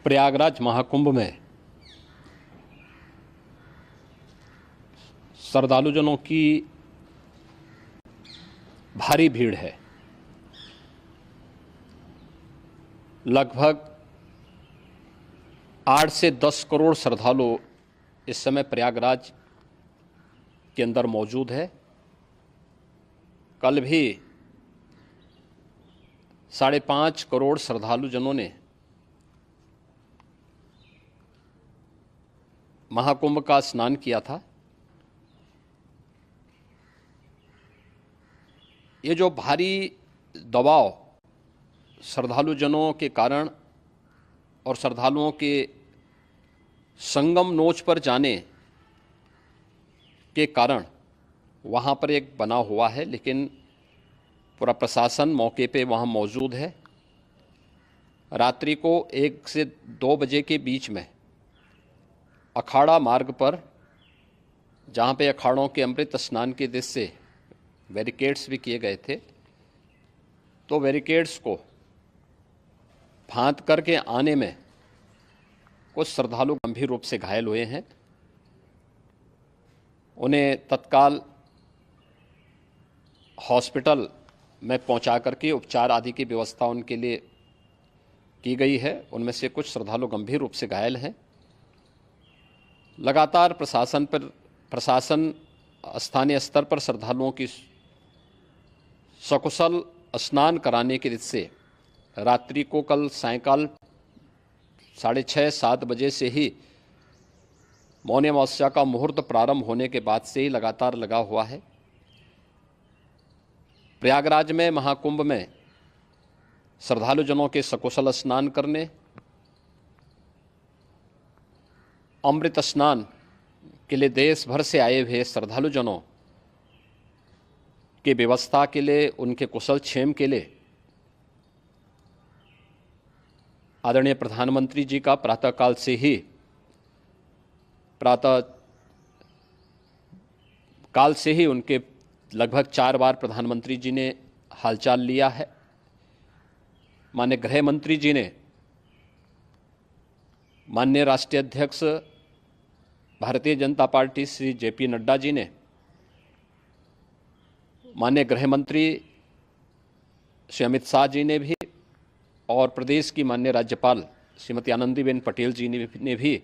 प्रयागराज महाकुंभ में श्रद्धालुजनों की भारी भीड़ है। लगभग 8 से 10 करोड़ श्रद्धालु इस समय प्रयागराज के अंदर मौजूद है। कल भी 5.5 करोड़ श्रद्धालुजनों ने महाकुंभ का स्नान किया था। ये जो भारी दबाव श्रद्धालुजनों के कारण और श्रद्धालुओं के संगम नोच पर जाने के कारण वहाँ पर एक बना हुआ है, लेकिन पूरा प्रशासन मौके पे वहाँ मौजूद है। रात्रि को 1 से 2 बजे के बीच में अखाड़ा मार्ग पर, जहाँ पे अखाड़ों के अमृत स्नान के दृश्य से बैरिकेड्स भी किए गए थे, तो बैरिकेड्स को फांद करके आने में कुछ श्रद्धालु गंभीर रूप से घायल हुए हैं। उन्हें तत्काल हॉस्पिटल में पहुंचा करके उपचार आदि की व्यवस्था उनके लिए की गई है। उनमें से कुछ श्रद्धालु गंभीर रूप से घायल हैं। लगातार प्रशासन स्थानीय स्तर पर श्रद्धालुओं की सकुशल स्नान कराने के दृष्टि से रात्रि को कल सायंकाल 6:30-7 बजे से ही मौनी अमावस्या का मुहूर्त प्रारंभ होने के बाद से ही लगातार लगा हुआ है। प्रयागराज में महाकुंभ में श्रद्धालुजनों के सकुशल स्नान करने, अमृत स्नान के लिए देश भर से आए हुए श्रद्धालुजनों की व्यवस्था के लिए, उनके कुशल क्षेम के लिए आदरणीय प्रधानमंत्री जी का प्रातःकाल से ही उनके लगभग 4 बार प्रधानमंत्री जी ने हालचाल लिया है। माननीय गृह मंत्री जी ने, माननीय राष्ट्रीय अध्यक्ष भारतीय जनता पार्टी श्री JP नड्डा जी ने, माननीय गृह मंत्री श्री अमित शाह जी ने भी, और प्रदेश की माननीय राज्यपाल श्रीमती आनंदीबेन पटेल जी ने भी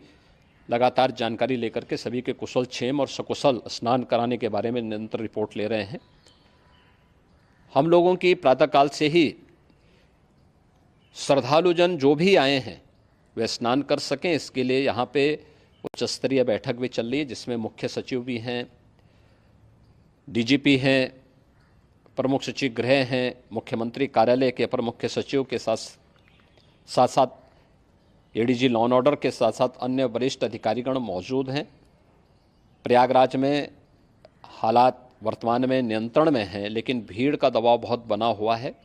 लगातार जानकारी लेकर के सभी के कुशल क्षेम और सकुशल स्नान कराने के बारे में निरंतर रिपोर्ट ले रहे हैं। हम लोगों की प्रातःकाल से ही श्रद्धालुजन जो भी आए हैं वे स्नान कर सकें, इसके लिए यहाँ पे उच्च स्तरीय बैठक भी चल रही है, जिसमें मुख्य सचिव भी हैं, DGP हैं, प्रमुख सचिव गृह हैं, मुख्यमंत्री कार्यालय के अपर मुख्य सचिव के साथ ADG लॉ एंड ऑर्डर के साथ साथ अन्य वरिष्ठ अधिकारीगण मौजूद हैं। प्रयागराज में हालात वर्तमान में नियंत्रण में हैं, लेकिन भीड़ का दबाव बहुत बना हुआ है।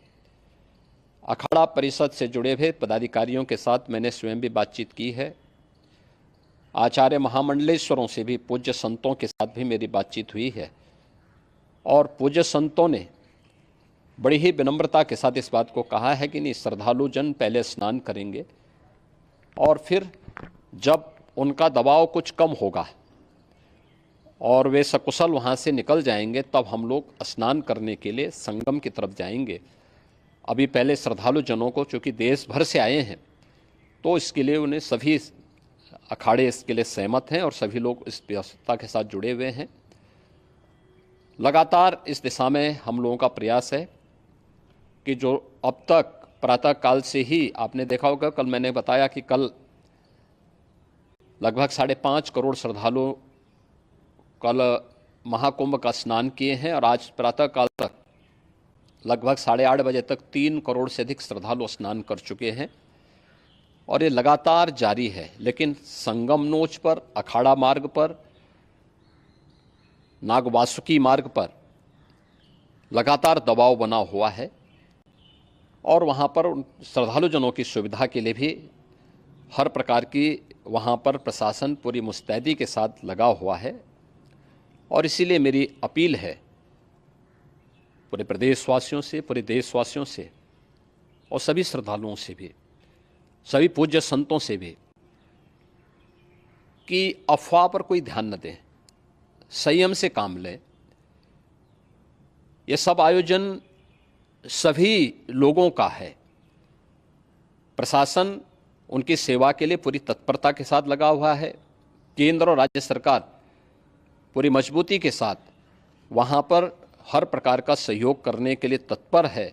अखाड़ा परिषद से जुड़े हुए पदाधिकारियों के साथ मैंने स्वयं भी बातचीत की है। आचार्य महामंडलेश्वरों से भी, पूज्य संतों के साथ भी मेरी बातचीत हुई है, और पूज्य संतों ने बड़ी ही विनम्रता के साथ इस बात को कहा है कि नहीं, श्रद्धालु जन पहले स्नान करेंगे और फिर जब उनका दबाव कुछ कम होगा और वे सकुशल वहाँ से निकल जाएंगे, तब हम लोग स्नान करने के लिए संगम की तरफ जाएंगे। अभी पहले श्रद्धालु जनों को, चूँकि देश भर से आए हैं, तो इसके लिए उन्हें सभी अखाड़े इसके लिए सहमत हैं और सभी लोग इस व्यवस्था के साथ जुड़े हुए हैं। लगातार इस दिशा में हम लोगों का प्रयास है कि जो अब तक प्रातःकाल से ही आपने देखा होगा, कल मैंने बताया कि कल लगभग 5.5 करोड़ श्रद्धालु कल महाकुंभ का स्नान किए हैं, और आज प्रातःकाल तक लगभग 8:30 बजे तक 3 करोड़ से अधिक श्रद्धालु स्नान कर चुके हैं, और ये लगातार जारी है। लेकिन संगम नोच पर, अखाड़ा मार्ग पर, नागवासुकी मार्ग पर लगातार दबाव बना हुआ है, और वहाँ पर श्रद्धालुजनों की सुविधा के लिए भी हर प्रकार की वहाँ पर प्रशासन पूरी मुस्तैदी के साथ लगा हुआ है। और इसीलिए मेरी अपील है पूरे प्रदेशवासियों से, पूरे देशवासियों से और सभी श्रद्धालुओं से भी, सभी पूज्य संतों से भी कि अफवाह पर कोई ध्यान न दें, संयम से काम लें। ये सब आयोजन सभी लोगों का है। प्रशासन उनकी सेवा के लिए पूरी तत्परता के साथ लगा हुआ है। केंद्र और राज्य सरकार पूरी मजबूती के साथ वहाँ पर हर प्रकार का सहयोग करने के लिए तत्पर है।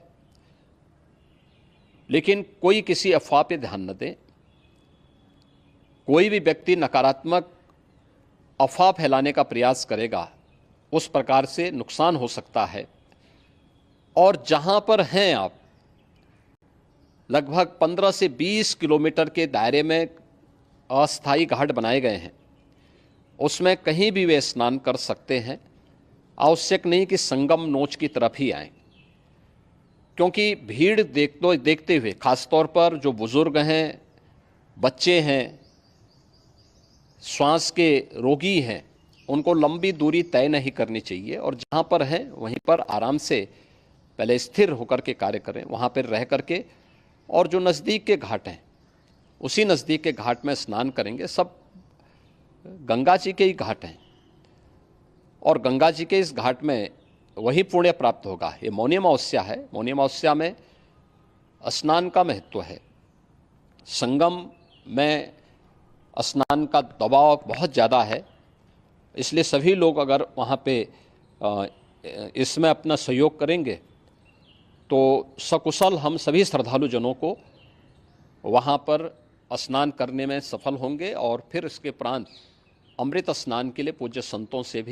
लेकिन कोई किसी अफवाह पर ध्यान न दे। कोई भी व्यक्ति नकारात्मक अफवाह फैलाने का प्रयास करेगा, उस प्रकार से नुकसान हो सकता है। और जहाँ पर हैं आप, लगभग 15 से 20 किलोमीटर के दायरे में अस्थायी घाट बनाए गए हैं, उसमें कहीं भी वे स्नान कर सकते हैं। आवश्यक नहीं कि संगम नोच की तरफ ही आएं, क्योंकि भीड़ देखते हुए खासतौर पर जो बुजुर्ग हैं, बच्चे हैं, श्वास के रोगी हैं, उनको लंबी दूरी तय नहीं करनी चाहिए। और जहाँ पर हैं वहीं पर आराम से पहले स्थिर होकर के कार्य करें, वहाँ पर रह करके। और जो नज़दीक के घाट हैं, उसी नज़दीक के घाट में स्नान करेंगे। सब गंगा जी के ही घाट हैं और गंगा जी के इस घाट में वही पुण्य प्राप्त होगा। ये मौनी अमावस्या है। मौनी अमावस्या में स्नान का महत्व है। संगम में स्नान का दबाव बहुत ज़्यादा है, इसलिए सभी लोग अगर वहाँ पे इसमें अपना सहयोग करेंगे तो सकुशल हम सभी श्रद्धालु जनों को वहाँ पर स्नान करने में सफल होंगे। और फिर इसके उपरांत अमृत स्नान के लिए पूज्य संतों से भी